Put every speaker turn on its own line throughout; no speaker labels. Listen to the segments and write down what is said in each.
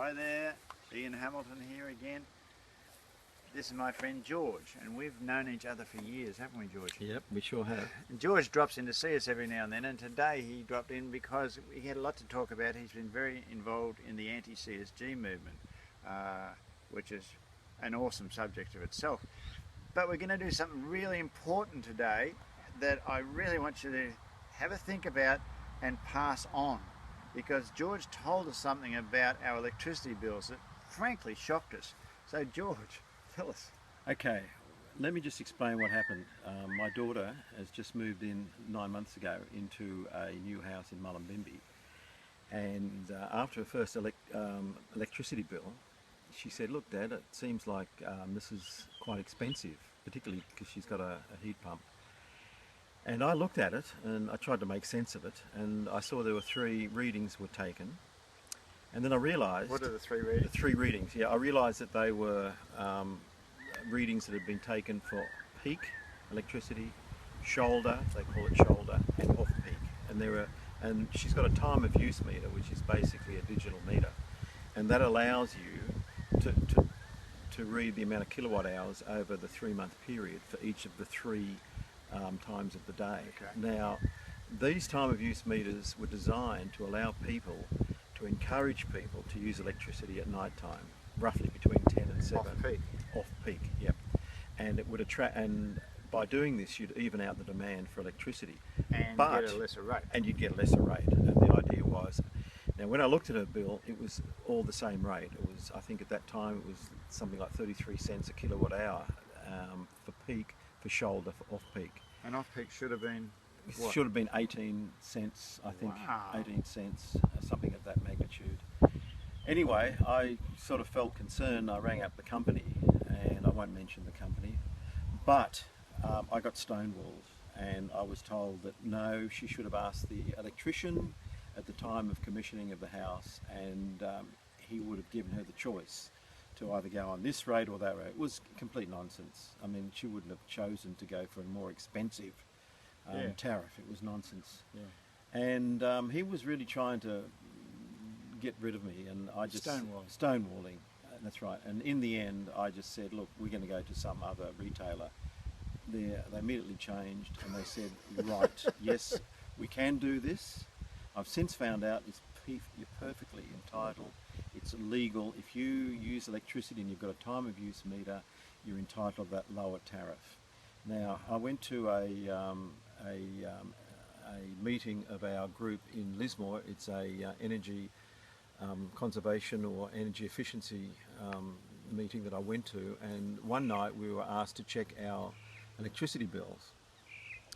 Hi there, Ian Hamilton here again. This is my friend George, and we've known each other for years, haven't we, George?
Yep, we sure have.
And George drops in to see us every now and then, and today he dropped in because he had a lot to talk about. He's been very involved in the anti-CSG movement, which is an awesome subject of itself. But we're going to do something really important today that I really want you to have a think about and pass on, because George told us something about our electricity bills that frankly shocked us. So George, tell us.
Okay, let me just explain what happened. My daughter has just moved in 9 months ago into a new house in Mullumbimby, and after her first electricity bill, she said, "Look, Dad, it seems like this is quite expensive, particularly because she's got a heat pump." And I looked at it and I tried to make sense of it, and I saw there were 3 readings were taken. And then I realised...
What are the 3 readings?
The 3 readings, yeah. I realised that they were readings that had been taken for peak electricity, shoulder, they call it shoulder, and off-peak. And she's got a time of use meter, which is basically a digital meter. And that allows you to read the amount of kilowatt hours over the 3-month period for each of the 3 times of the day.
Okay.
Now, these time of use meters were designed to allow people, to encourage people to use electricity at night time, roughly between 10 and 7.
Off-peak.
Off-peak, yep. And it would attract, and by doing this, you'd even out the demand for electricity.
And get a lesser rate.
And you'd get a lesser rate. And the idea was, now when I looked at her bill, it was all the same rate. It was, I think at that time, it was something like 33 cents a kilowatt hour for peak, for shoulder, for off-peak.
And off-peak should have been what?
It should have been 18 cents, I think.
Wow.
18 cents, something of that magnitude. Anyway, I sort of felt concerned. I rang up the company, and I won't mention the company, but I got stonewalled, and I was told that no, she should have asked the electrician at the time of commissioning of the house, and he would have given her the choice to either go on this rate or that rate. It was complete nonsense. I mean, she wouldn't have chosen to go for a more expensive tariff. It was nonsense.
Yeah.
And he was really trying to get rid of me, and I just... Stonewalling, that's right. And in the end, I just said, look, we're going to go to some other retailer. They immediately changed, and they said, right, yes, we can do this. I've since found out you're perfectly entitled. It's legal. If you use electricity and you've got a time of use meter, you're entitled to that lower tariff. Now, I went to a meeting of our group in Lismore. It's a energy conservation or energy efficiency meeting that I went to, and one night we were asked to check our electricity bills.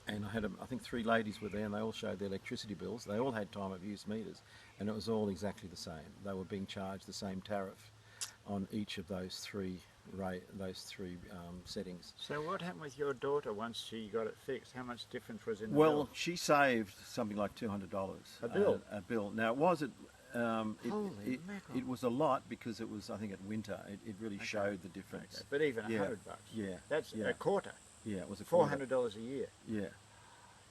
And I had, I think 3 ladies were there, and they all showed their electricity bills. They all had time of use meters, and it was all exactly the same. They were being charged the same tariff on each of those 3 settings.
So what happened with your daughter once she got it fixed? How much difference was in the
Well,
bill?
she saved something like $200.
A bill?
A bill. Now, it was
Holy mackerel.
it was a lot because it was, I think, at winter. It really showed the difference.
Okay. But even
Yeah.
$100.
Yeah.
That's
Yeah.
a quarter.
Yeah, it was a quarter.
$400 a year.
Yeah.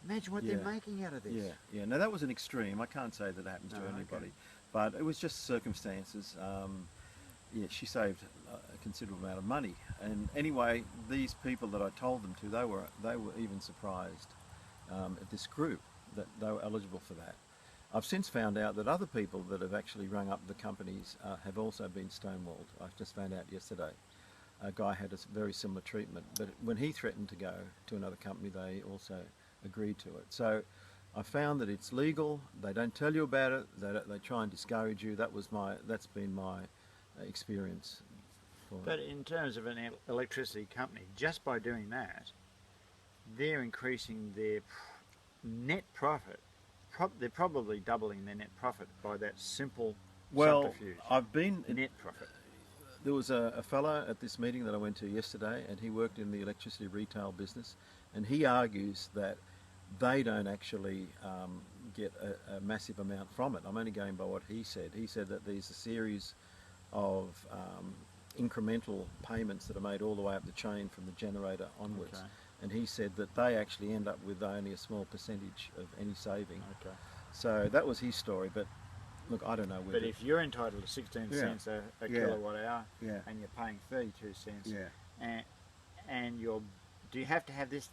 Imagine what they're making out of this.
Yeah, yeah. Now that was an extreme. I can't say that happened to anybody, but it was just circumstances. Yeah, she saved a considerable amount of money. And anyway, these people that I told them to, they were even surprised at this group that they were eligible for that. I've since found out that other people that have actually rung up the companies have also been stonewalled. I just found out yesterday. A guy had a very similar treatment, but when he threatened to go to another company, they also agreed to it. So I found that it's legal. They don't tell you about it. They try and discourage you. That's been my experience.
But in terms of an electricity company, just by doing that, they're increasing their net profit. They're probably doubling their net profit by that simple subterfuge.
I've been
net profit.
There was a fellow at this meeting that I went to yesterday, and he worked in the electricity retail business, and he argues that they don't actually get a massive amount from it. I'm only going by what he said. He said that there's a series of incremental payments that are made all the way up the chain from the generator onwards.
Okay.
And he said that they actually end up with only a small percentage of any saving.
Okay.
So that was his story, but Look, I don't know
But
whether.
if you're entitled to 16
Yeah.
cents a
Yeah.
kilowatt hour,
Yeah.
and you're paying 32 cents,
Yeah.
and do you have to have this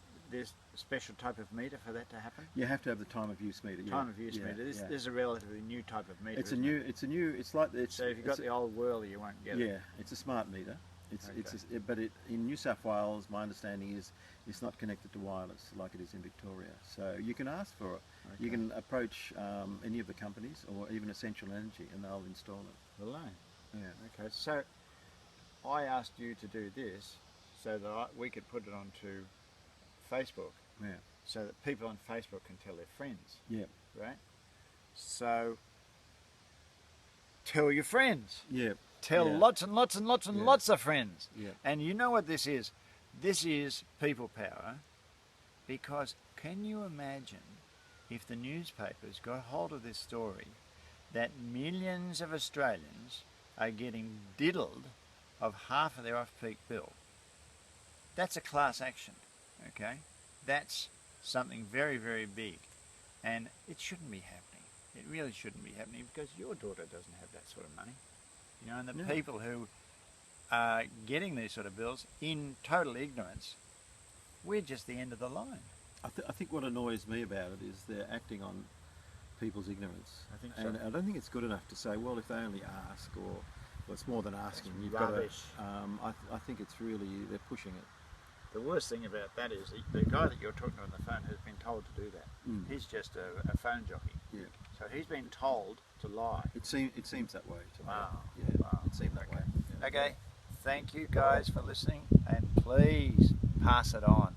special type of meter for that to happen?
You have to have the time of use meter.
Time of use meter. This is a relatively new type of meter.
It's a new. It's like it's.
So if you've got the old whirly, you won't get it.
Yeah, it's a smart meter.
Okay.
But in New South Wales, my understanding is it's not connected to wireless like it is in Victoria. So you can ask for it.
Okay.
You can approach any of the companies or even Essential Energy, and they'll install it.
Hello.
Yeah.
Okay. So I asked you to do this so that we could put it onto Facebook,
Yeah.
so that people on Facebook can tell their friends.
Yeah.
Right. So tell your friends.
Yeah.
Tell
Yeah.
lots and lots and lots and
Yeah.
lots of friends.
Yeah.
And you know what this is? This is people power, because can you imagine if the newspapers got hold of this story that millions of Australians are getting diddled of half of their off-peak bill? That's a class action, okay? That's something very, very big. And it shouldn't be happening. It really shouldn't be happening, because your daughter doesn't have that sort of money. You know, and the
No.
people who are getting these sort of bills in total ignorance, we're just the end of the line.
I think what annoys me about it is they're acting on people's ignorance.
I think so.
And I don't think it's good enough to say, well, if they only ask, or well, it's more than asking.
It's
You've
rubbish.
got to. I think it's really they're pushing it.
The worst thing about that is the guy that you're talking to on the phone has been told to do that.
Mm.
He's just a phone jockey.
Yeah.
So he's been told to lie.
It seems that way to me.
Wow.
Yeah.
Wow.
It seemed that way. Yeah.
Okay, thank you guys for listening, and please pass it on.